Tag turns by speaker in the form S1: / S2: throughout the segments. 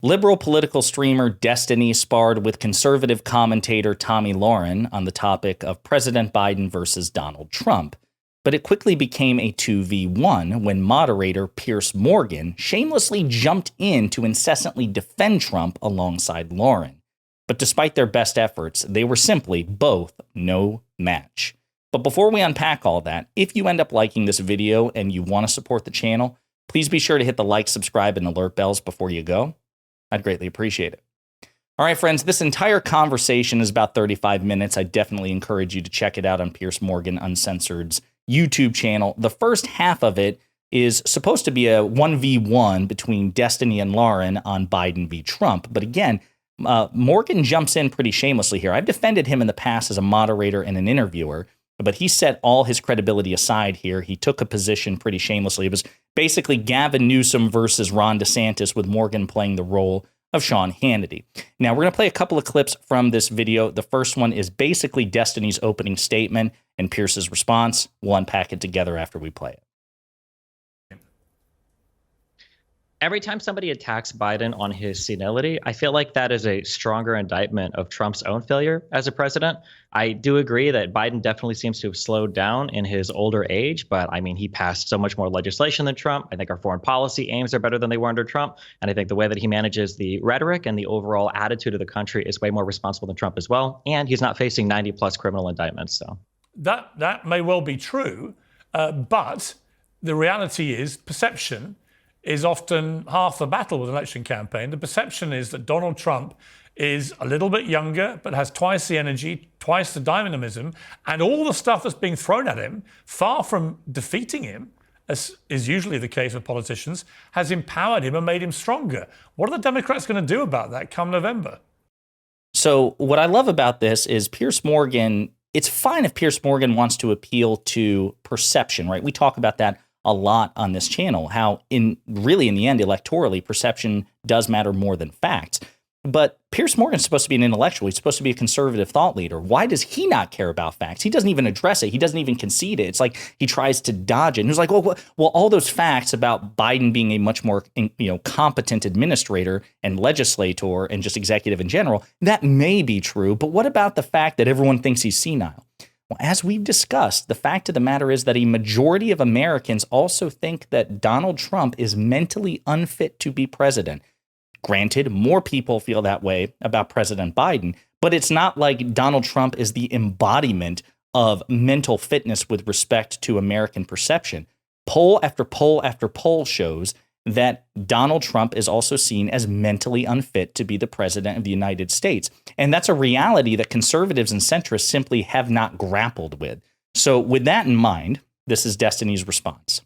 S1: Liberal political streamer Destiny sparred with conservative commentator Tomi Lahren on the topic of President Biden versus Donald Trump. But it quickly became a 2v1 when moderator Piers Morgan shamelessly jumped in to incessantly defend Trump alongside Lahren. But despite their best efforts, they were simply both no match. But before we unpack all that, if you end up liking this video and you want to support the channel, please be sure to hit the like, subscribe, and alert bells before you go. I'd greatly appreciate it. All right, friends, this entire conversation is about 35 minutes. I definitely encourage you to check it out on Piers Morgan Uncensored's YouTube channel. The first half of it is supposed to be a 1v1 between Destiny and Lahren on Biden v. Trump. But again, Morgan jumps in pretty shamelessly here. I've defended him in the past as a moderator and an interviewer, but he set all his credibility aside here. He took a position pretty shamelessly. It was basically Gavin Newsom versus Ron DeSantis, with Morgan playing the role of Sean Hannity. Now, we're going to play a couple of clips from this video. The first one is basically Destiny's opening statement and Pierce's response. We'll unpack it together after we play it.
S2: Every time somebody attacks Biden on his senility, I feel like that is a stronger indictment of Trump's own failure as a president. I do agree that Biden definitely seems to have slowed down in his older age, but I mean, he passed so much more legislation than Trump. I think our foreign policy aims are better than they were under Trump. And I think the way that he manages the rhetoric and the overall attitude of the country is way more responsible than Trump as well. And he's not facing 90+ criminal indictments. So
S3: that may well be true, but the reality is perception is often half the battle with an election campaign. The perception is that Donald Trump is a little bit younger, but has twice the energy, twice the dynamism, and all the stuff that's being thrown at him, far from defeating him, as is usually the case with politicians, has empowered him and made him stronger. What are the Democrats going to do about that come November?
S1: So what I love about this is Piers Morgan, it's fine if Piers Morgan wants to appeal to perception, right? We talk about that a lot on this channel, how in the end, electorally, perception does matter more than facts. But Piers Morgan's supposed to be an intellectual. He's supposed to be a conservative thought leader. Why does he not care about facts? He doesn't even address it. He doesn't even concede it. It's like he tries to dodge it. And he's like, well, all those facts about Biden being a much more competent administrator and legislator and just executive in general, that may be true. But what about the fact that everyone thinks he's senile? Well, as we've discussed, the fact of the matter is that a majority of Americans also think that Donald Trump is mentally unfit to be president. Granted, more people feel that way about President Biden, but it's not like Donald Trump is the embodiment of mental fitness with respect to American perception. Poll after poll after poll shows that Donald Trump is also seen as mentally unfit to be the president of the United States. And that's a reality that conservatives and centrists simply have not grappled with. So with that in mind, this is Destiny's response.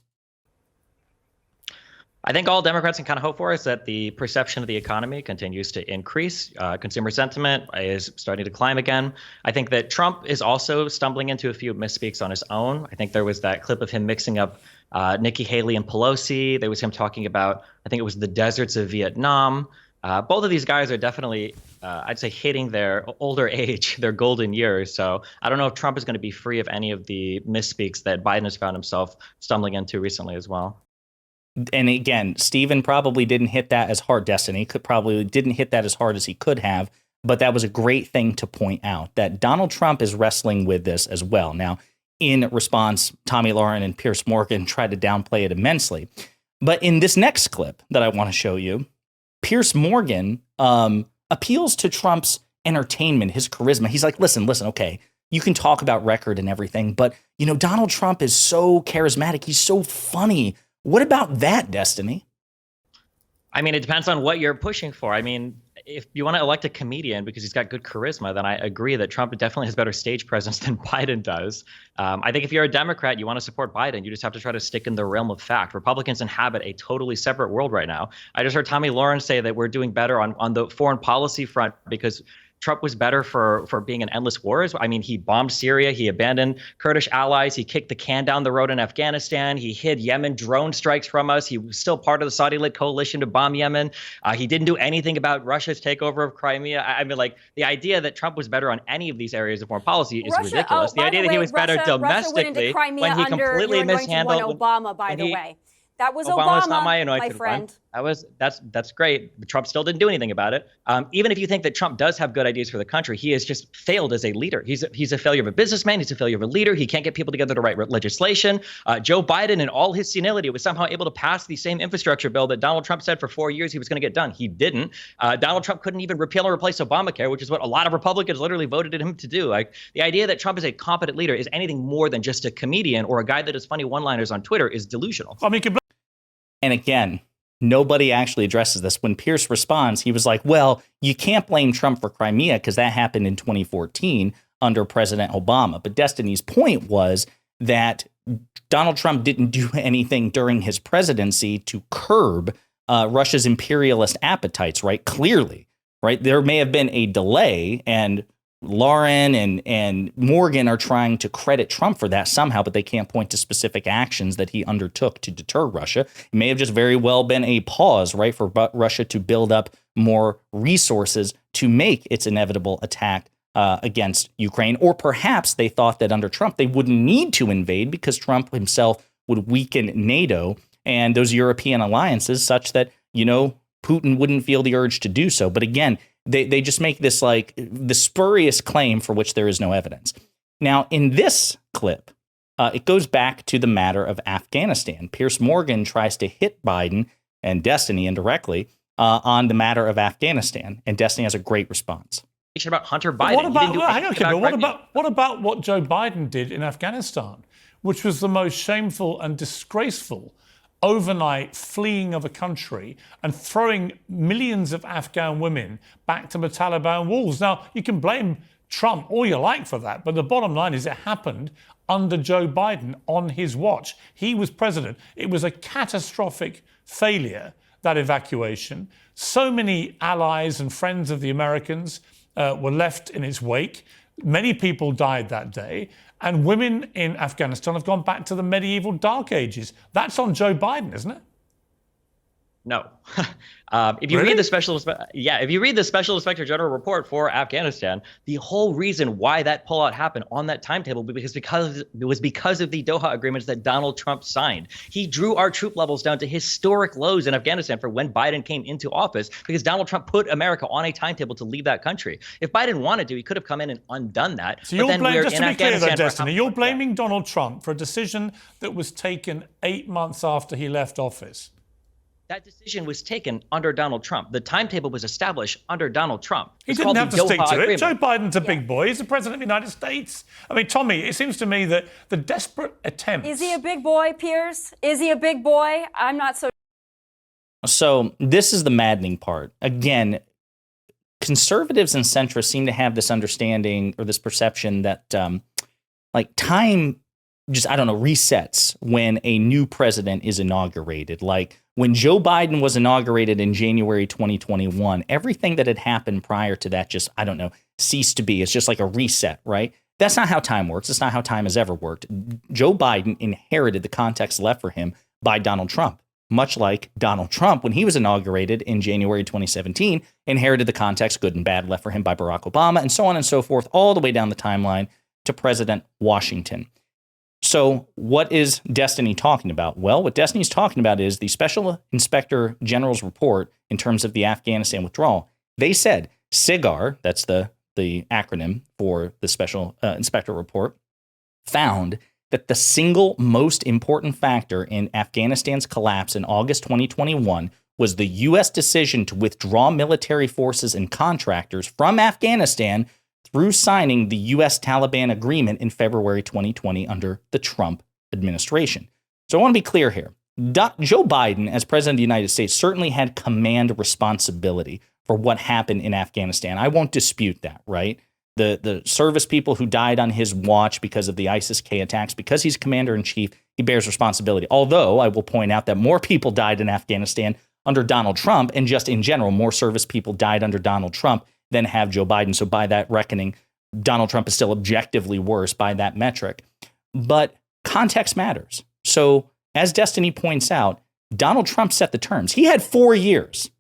S2: I think all Democrats can kind of hope for is that the perception of the economy continues to increase. Consumer sentiment is starting to climb again. I think that Trump is also stumbling into a few misspeaks on his own. I think there was that clip of him mixing up Nikki Haley and Pelosi. There was him talking about, I think it was the deserts of Vietnam. Both of these guys are definitely, I'd say, hitting their older age, their golden years. So I don't know if Trump is going to be free of any of the misspeaks that Biden has found himself stumbling into recently as well.
S1: And again, Stephen probably didn't hit that as hard. Destiny didn't hit that as hard as he could have. But that was a great thing to point out, that Donald Trump is wrestling with this as well. Now, in response, Tomi Lahren and Piers Morgan tried to downplay it immensely. But in this next clip that I want to show you, Piers Morgan appeals to Trump's entertainment, his charisma. He's like, listen, okay, you can talk about record and everything, but, Donald Trump is so charismatic. He's so funny. What about that, Destiny?
S2: I mean, it depends on what you're pushing for. I mean, if you want to elect a comedian because he's got good charisma, then I agree that Trump definitely has better stage presence than Biden does. I think if you're a Democrat, you want to support Biden, you just have to try to stick in the realm of fact. Republicans inhabit a totally separate world right now. I just heard Tomi Lahren say that we're doing better on the foreign policy front because Trump was better for being in endless wars. I mean, he bombed Syria. He abandoned Kurdish allies. He kicked the can down the road in Afghanistan. He hid Yemen drone strikes from us. He was still part of the Saudi-led coalition to bomb Yemen. He didn't do anything about Russia's takeover of Crimea. I mean, like, the idea that Trump was better on any of these areas of foreign policy is ridiculous. The idea that he was better domestically when he completely mishandled
S4: Obama, by the way. That was
S2: Obama's
S4: Obama,
S2: not my
S4: my
S2: anointed
S4: friend.
S2: one. That's great. But Trump still didn't do anything about it. Even if you think that Trump does have good ideas for the country, he has just failed as a leader. He's a failure of a businessman. He's a failure of a leader. He can't get people together to write legislation. Joe Biden, in all his senility, was somehow able to pass the same infrastructure bill that Donald Trump said for 4 years he was going to get done. He didn't. Donald Trump couldn't even repeal or replace Obamacare, which is what a lot of Republicans literally voted him to do. Like, the idea that Trump is a competent leader is anything more than just a comedian or a guy that does funny one-liners on Twitter is delusional.
S1: And again, nobody actually addresses this. When Pierce responds, he was like, well, you can't blame Trump for Crimea because that happened in 2014 under President Obama. But Destiny's point was that Donald Trump didn't do anything during his presidency to curb Russia's imperialist appetites, right? Clearly, right? There may have been a delay, and Lahren and Morgan are trying to credit Trump for that somehow, but they can't point to specific actions that he undertook to deter Russia. It may have just very well been a pause, right, for Russia to build up more resources to make its inevitable attack against Ukraine. Or perhaps they thought that under Trump, they wouldn't need to invade because Trump himself would weaken NATO and those European alliances such that, Putin wouldn't feel the urge to do so. But again, they just make this like the spurious claim for which there is no evidence. Now, in this clip, it goes back to the matter of Afghanistan. Piers Morgan tries to hit Biden and Destiny indirectly on the matter of Afghanistan, and Destiny has a great response.
S2: About Hunter Biden.
S3: What about what Joe Biden did in Afghanistan, which was the most shameful and disgraceful overnight fleeing of a country and throwing millions of Afghan women back to the Taliban walls? Now, you can blame Trump all you like for that, but the bottom line is it happened under Joe Biden on his watch. He was president. It was a catastrophic failure, that evacuation. So many allies and friends of the Americans were left in its wake. Many people died that day. And women in Afghanistan have gone back to the medieval dark ages. That's on Joe Biden, isn't it?
S2: No. If you read the special inspector general report for Afghanistan, the whole reason why that pullout happened on that timetable was because of the Doha agreements that Donald Trump signed. He drew our troop levels down to historic lows in Afghanistan for when Biden came into office because Donald Trump put America on a timetable to leave that country. If Biden wanted to, he could have come in and undone that.
S3: So just to be clear though, Destiny, you're blaming Donald Trump for a decision that was taken 8 months after he left office.
S2: That decision was taken under Donald Trump. The timetable was established under Donald Trump.
S3: He didn't have to stick to it. Joe Biden's a big boy. He's the president of the United States. I mean, Tommy, it seems to me that the desperate attempts...
S4: Is he a big boy, Piers? Is he a big boy? I'm not so...
S1: So this is the maddening part. Again, conservatives and centrists seem to have this understanding or this perception that time just, resets when a new president is inaugurated. Like when Joe Biden was inaugurated in January 2021, everything that had happened prior to that just, ceased to be. It's just like a reset, right? That's not how time works. It's not how time has ever worked. Joe Biden inherited the context left for him by Donald Trump, much like Donald Trump, when he was inaugurated in January 2017, inherited the context, good and bad, left for him by Barack Obama, and so on and so forth, all the way down the timeline to President Washington. So what is Destiny talking about? Well, what Destiny's talking about is the Special Inspector General's report in terms of the Afghanistan withdrawal. They said SIGAR, that's the acronym for the Special Inspector Report, found that the single most important factor in Afghanistan's collapse in August 2021 was the U.S. decision to withdraw military forces and contractors from Afghanistan through signing the U.S. Taliban agreement in February 2020 under the Trump administration. So I want to be clear here. Joe Biden, as president of the United States, certainly had command responsibility for what happened in Afghanistan. I won't dispute that, right? The service people who died on his watch because of the ISIS-K attacks, because he's commander-in-chief, he bears responsibility. Although I will point out that more people died in Afghanistan under Donald Trump, and just in general, more service people died under Donald Trump than have Joe Biden. So by that reckoning, Donald Trump is still objectively worse by that metric. But context matters. So as Destiny points out, Donald Trump set the terms. He had 4 years,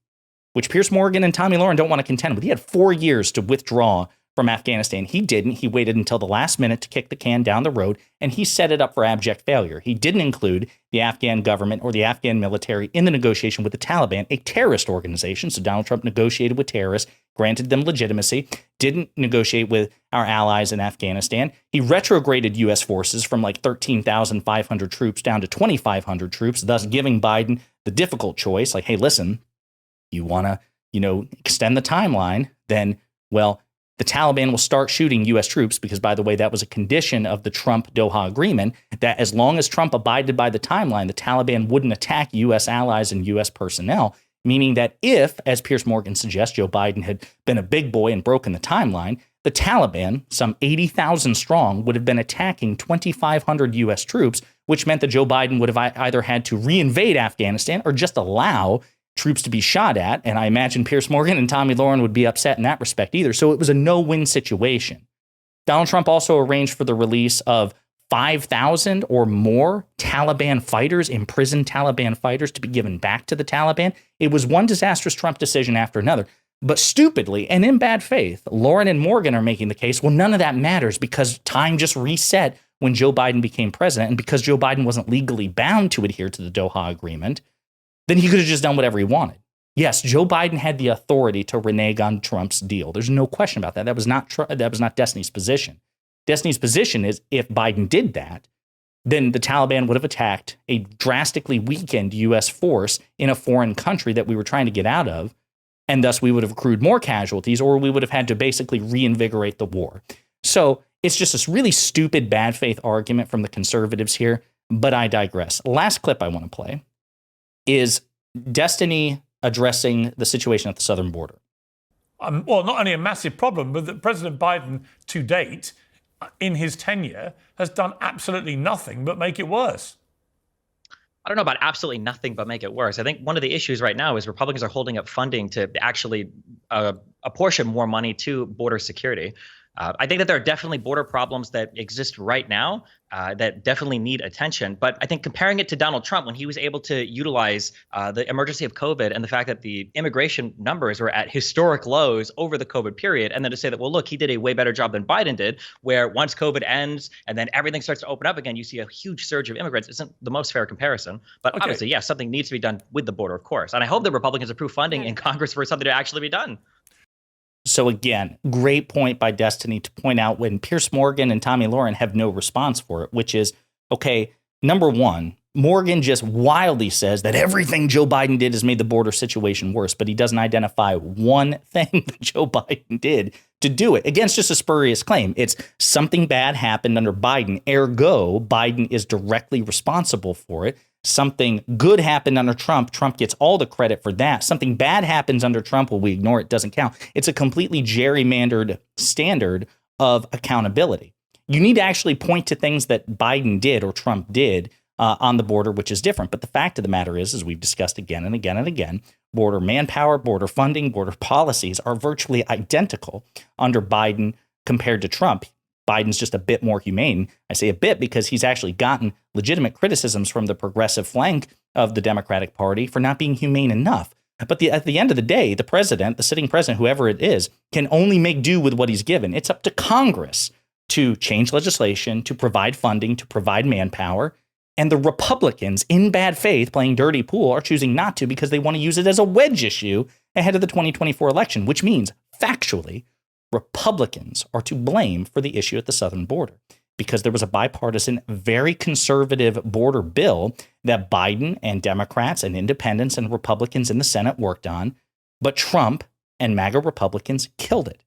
S1: which Piers Morgan and Tomi Lahren don't want to contend with. He had 4 years to withdraw from Afghanistan. He didn't. He waited until the last minute to kick the can down the road, and he set it up for abject failure. He didn't include the Afghan government or the Afghan military in the negotiation with the Taliban, a terrorist organization. So Donald Trump negotiated with terrorists, granted them legitimacy, didn't negotiate with our allies in Afghanistan. He retrograded U.S. forces from like 13,500 troops down to 2,500 troops, thus giving Biden the difficult choice. Like, hey, listen, you want to, extend the timeline, then, well, the Taliban will start shooting U.S. troops because, by the way, that was a condition of the Trump-Doha agreement, that as long as Trump abided by the timeline, the Taliban wouldn't attack U.S. allies and U.S. personnel, meaning that if, as Piers Morgan suggests, Joe Biden had been a big boy and broken the timeline, the Taliban, some 80,000 strong, would have been attacking 2,500 U.S. troops, which meant that Joe Biden would have either had to reinvade Afghanistan or just allow troops to be shot at. And I imagine Piers Morgan and Tomi Lahren would be upset in that respect either. So it was a no-win situation. Donald Trump also arranged for the release of 5,000 or more Taliban fighters, imprisoned Taliban fighters, to be given back to the Taliban. It was one disastrous Trump decision after another. But stupidly and in bad faith, Lahren and Morgan are making the case, well, none of that matters because time just reset when Joe Biden became president. And because Joe Biden wasn't legally bound to adhere to the Doha agreement, then he could have just done whatever he wanted. Yes, Joe Biden had the authority to renege on Trump's deal. There's no question about that. That was not Destiny's position. Destiny's position is if Biden did that, then the Taliban would have attacked a drastically weakened U.S. force in a foreign country that we were trying to get out of, and thus we would have accrued more casualties, or we would have had to basically reinvigorate the war. So it's just this really stupid bad faith argument from the conservatives here, but I digress. Last clip I want to play is Destiny addressing the situation at the southern border.
S3: Well, not only a massive problem, but that President Biden, to date, in his tenure, has done absolutely nothing but make it worse.
S2: I don't know about absolutely nothing but make it worse. I think one of the issues right now is Republicans are holding up funding to actually apportion more money to border security. I think that there are definitely border problems that exist right now that definitely need attention. But I think comparing it to Donald Trump, when he was able to utilize the emergency of COVID and the fact that the immigration numbers were at historic lows over the COVID period, and then to say that, well, look, he did a way better job than Biden did, where once COVID ends and then everything starts to open up again, you see a huge surge of immigrants, isn't the most fair comparison. But obviously, yes, something needs to be done with the border, of course. And I hope that Republicans approve funding in Congress for something to actually be done.
S1: So again, great point by Destiny to point out when Piers Morgan and Tomi Lahren have no response for it, which is, okay, number one, Morgan just wildly says that everything Joe Biden did has made the border situation worse, but he doesn't identify one thing that Joe Biden did to do it. Again, it's just a spurious claim. It's something bad happened under Biden, ergo, Biden is directly responsible for it. Something good happened under Trump. Trump gets all the credit for that. Something bad happens under Trump. Well, we ignore it. Doesn't count. It's a completely gerrymandered standard of accountability. You need to actually point to things that Biden did or Trump did on the border, which is different. But the fact of the matter is, as we've discussed again and again and again, border manpower, border funding, border policies are virtually identical under Biden compared to Trump. Biden's just a bit more humane. I say a bit because he's actually gotten legitimate criticisms from the progressive flank of the Democratic Party for not being humane enough. But at the end of the day, the president, the sitting president, whoever it is, can only make do with what he's given. It's up to Congress to change legislation, to provide funding, to provide manpower. And the Republicans, in bad faith, playing dirty pool, are choosing not to because they want to use it as a wedge issue ahead of the 2024 election, which means, factually, Republicans are to blame for the issue at the southern border because there was a bipartisan, very conservative border bill that Biden and Democrats and independents and Republicans in the Senate worked on, but Trump and MAGA Republicans killed it.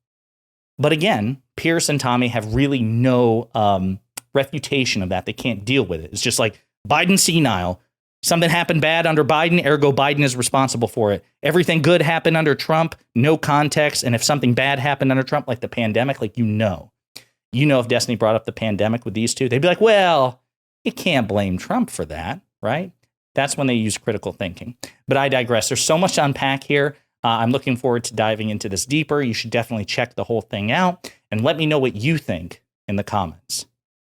S1: But again, Pierce and Tomi have really no refutation of that. They can't deal with it. It's just like Biden senile. Something happened bad under Biden, ergo Biden is responsible for it. Everything good happened under Trump, no context. And if something bad happened under Trump, like the pandemic, like if Destiny brought up the pandemic with these two, they'd be like, well, you can't blame Trump for that, right? That's when they use critical thinking. But I digress. There's so much to unpack here. I'm looking forward to diving into this deeper. You should definitely check the whole thing out and let me know what you think in the comments.